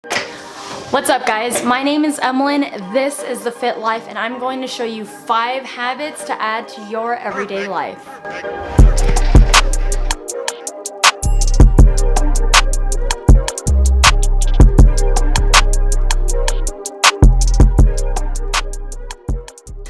What's up guys, my name is Emmeline, this is The Fit Life, and I'm going to show you 5 habits to add to your everyday life.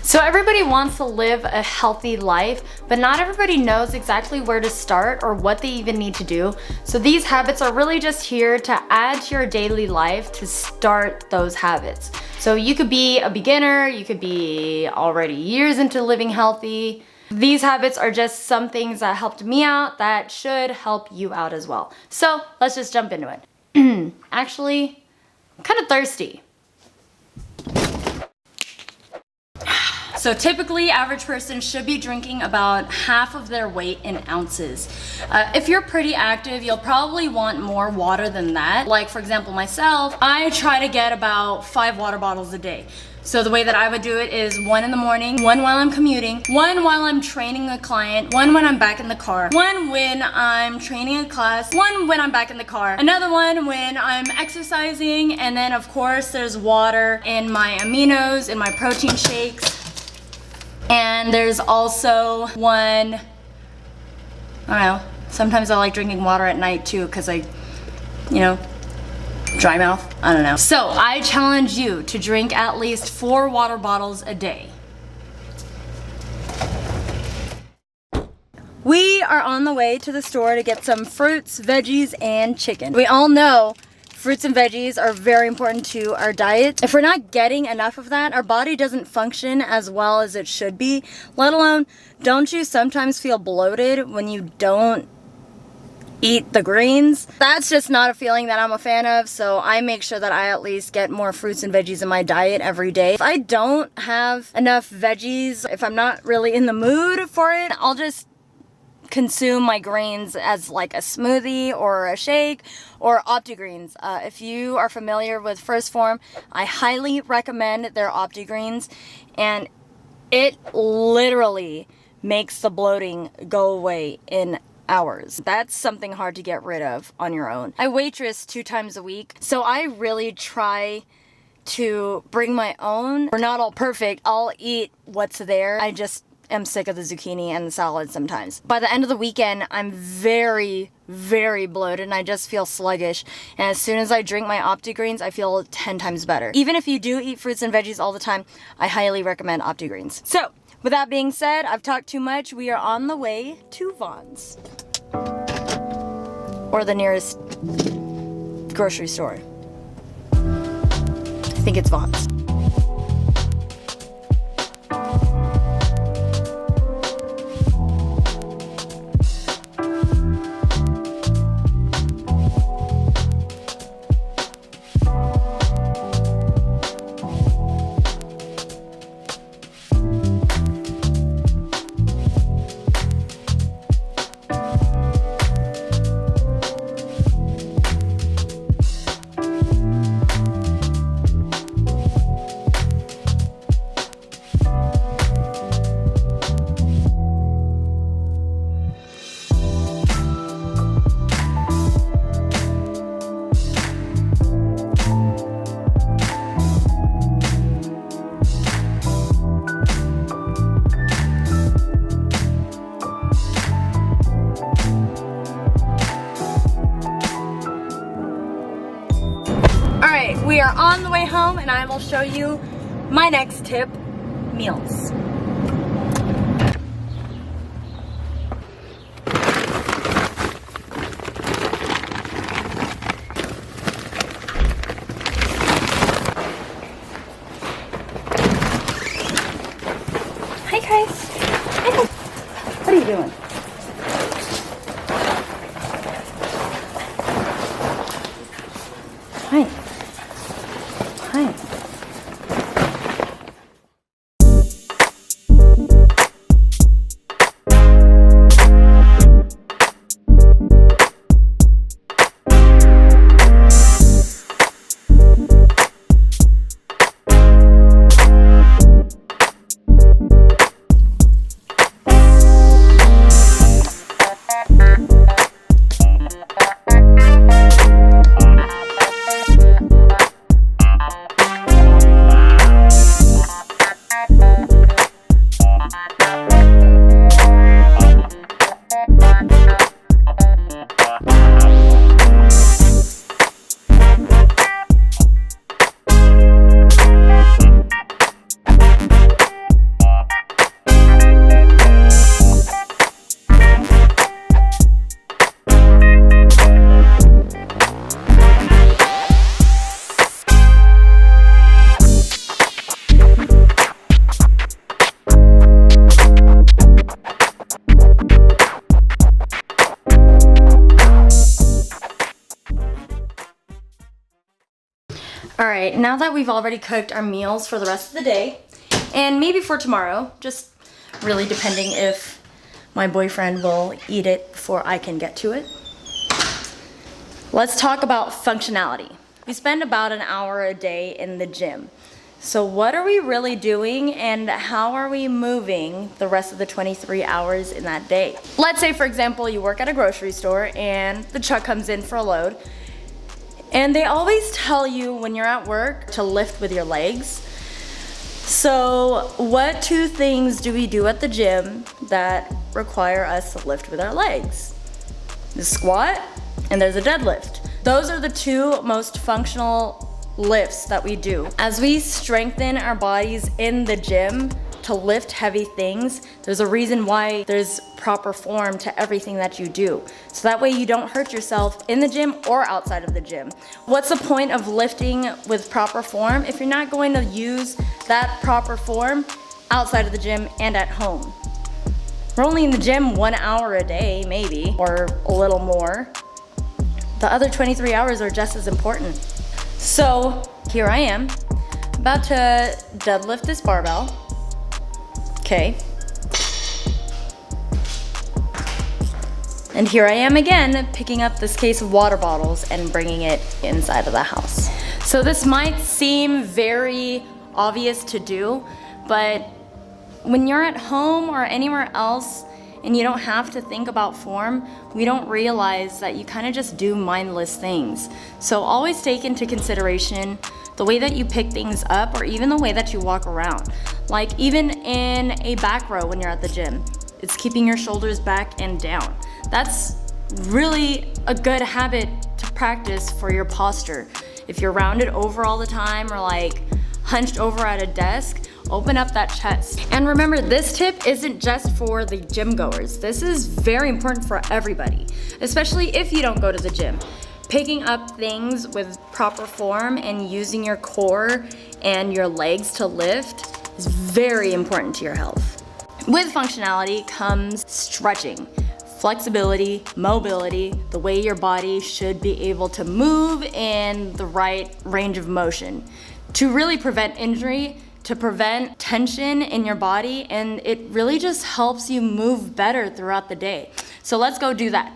So everybody wants to live a healthy life, but not everybody knows exactly where to start or what they even need to do. So these habits are really just here to add to your daily life to start those habits. So you could be a beginner, you could be already years into living healthy. These habits are just some things that helped me out that should help you out as well. So let's just jump into it. Actually, I'm kind of thirsty. So typically, average person should be drinking about half of their weight in ounces. If you're pretty active, you'll probably want more water than that. Like for example, myself, I try to get about 5 water bottles a day. So the way that I would do it is 1 in the morning, 1 while I'm commuting, 1 while I'm training a client, 1 when I'm back in the car, 1 when I'm training a class, 1 when I'm back in the car, another 1 when I'm exercising, and then of course there's water in my aminos, in my protein shakes. And there's also 1, I don't know, sometimes I like drinking water at night too because I, dry mouth, I don't know. So I challenge you to drink at least 4 water bottles a day. We are on the way to the store to get some fruits, veggies, and chicken. We all know fruits and veggies are very important to our diet. If we're not getting enough of that, our body doesn't function as well as it should be. Let alone, don't you sometimes feel bloated when you don't eat the greens? That's just not a feeling that I'm a fan of, so I make sure that I at least get more fruits and veggies in my diet every day. If I don't have enough veggies, if I'm not really in the mood for it, I'll just consume my greens as like a smoothie or a shake or Opti-Greens. If you are familiar with First Form, I highly recommend their Opti-Greens, and it literally makes the bloating go away in hours. That's something hard to get rid of on your own. I waitress 2 times a week, so I really try to bring my own. We're not all perfect. I'll eat what's there. I just am sick of the zucchini and the salad sometimes. By the end of the weekend, I'm very, very bloated and I just feel sluggish. And as soon as I drink my Opti-Greens, I feel 10 times better. Even if you do eat fruits and veggies all the time, I highly recommend Opti-Greens. So, with that being said, I've talked too much. We are on the way to Vons. Or the nearest grocery store. I think it's Vons. We are on the way home and I will show you my next tip, meals. Hi guys. Hi. What are you doing? Hi. Hi. All right, now that we've already cooked our meals for the rest of the day, and maybe for tomorrow, just really depending if my boyfriend will eat it before I can get to it. Let's talk about functionality. We spend about an hour a day in the gym. So what are we really doing and how are we moving the rest of the 23 hours in that day? Let's say, for example, you work at a grocery store and the truck comes in for a load. And they always tell you when you're at work to lift with your legs. So what two things do we do at the gym that require us to lift with our legs? The squat and there's a deadlift. Those are the two most functional lifts that we do. As we strengthen our bodies in the gym to lift heavy things, there's a reason why there's proper form to everything that you do. So that way you don't hurt yourself in the gym or outside of the gym. What's the point of lifting with proper form if you're not going to use that proper form outside of the gym and at home? We're only in the gym 1 hour a day, maybe, or a little more. The other 23 hours are just as important. So here I am, about to deadlift this barbell. Okay. And here I am again, picking up this case of water bottles and bringing it inside of the house. So this might seem very obvious to do, but when you're at home or anywhere else and you don't have to think about form, we don't realize that you kind of just do mindless things. So always take into consideration the way that you pick things up or even the way that you walk around. Like even in a back row when you're at the gym, it's keeping your shoulders back and down. That's really a good habit to practice for your posture. If you're rounded over all the time or like hunched over at a desk, open up that chest. And remember, this tip isn't just for the gym goers. This is very important for everybody, especially if you don't go to the gym. Picking up things with proper form and using your core and your legs to lift is very important to your health. With functionality comes stretching, flexibility, mobility, the way your body should be able to move in the right range of motion to really prevent injury, to prevent tension in your body, and it really just helps you move better throughout the day. So let's go do that.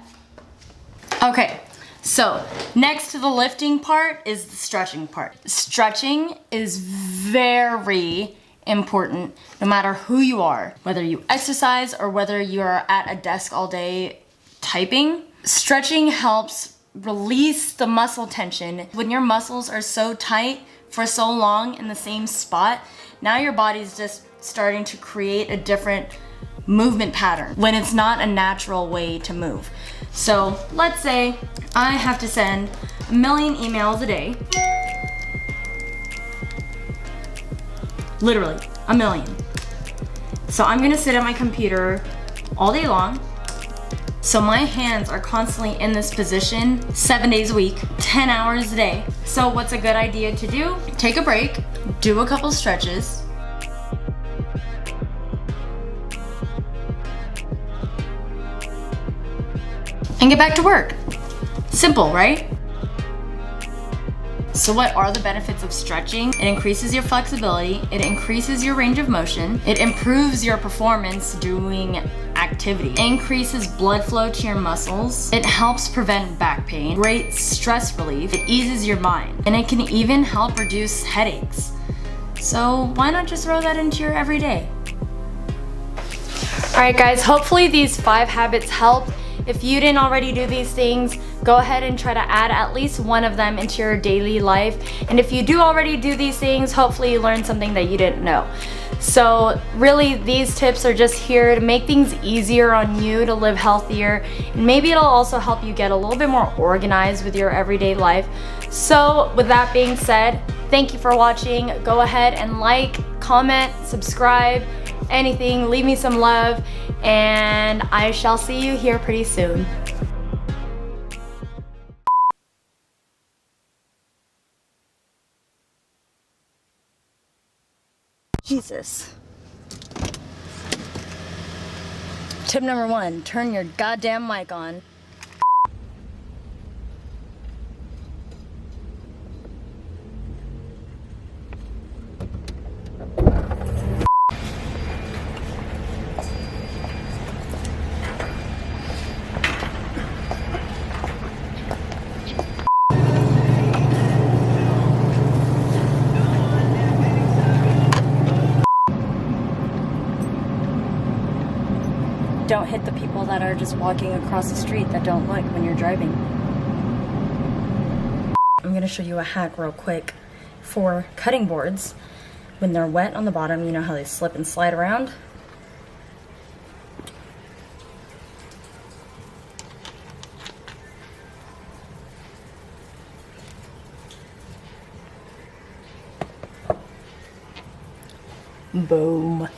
Okay, so next to the lifting part is the stretching part. Stretching is very important no matter who you are, whether you exercise or whether you're at a desk all day typing. Stretching helps release the muscle tension. When your muscles are so tight for so long in the same spot, now your body's just starting to create a different movement pattern when it's not a natural way to move. So let's say I have to send 1 million emails a day. Literally, 1 million. So I'm gonna sit at my computer all day long. So my hands are constantly in this position 7 days a week, 10 hours a day. So what's a good idea to do? Take a break, do a couple stretches. And get back to work. Simple, right? So what are the benefits of stretching? It increases your flexibility, it increases your range of motion, it improves your performance doing activity, it increases blood flow to your muscles, it helps prevent back pain, great stress relief, it eases your mind, and it can even help reduce headaches. So why not just throw that into your everyday? Alright guys, hopefully these 5 habits helped. If you didn't already do these things, go ahead and try to add at least one of them into your daily life. And if you do already do these things, hopefully you learned something that you didn't know. So really, these tips are just here to make things easier on you to live healthier. And maybe it'll also help you get a little bit more organized with your everyday life. So with that being said, thank you for watching. Go ahead and like, comment, subscribe, anything, leave me some love, and I shall see you here pretty soon. Jesus. Tip number 1, turn your goddamn mic on. don't hit the people that are just walking across the street that don't look when you're driving. I'm gonna show you a hack real quick for cutting boards. When they're wet on the bottom, you know how they slip and slide around? Boom.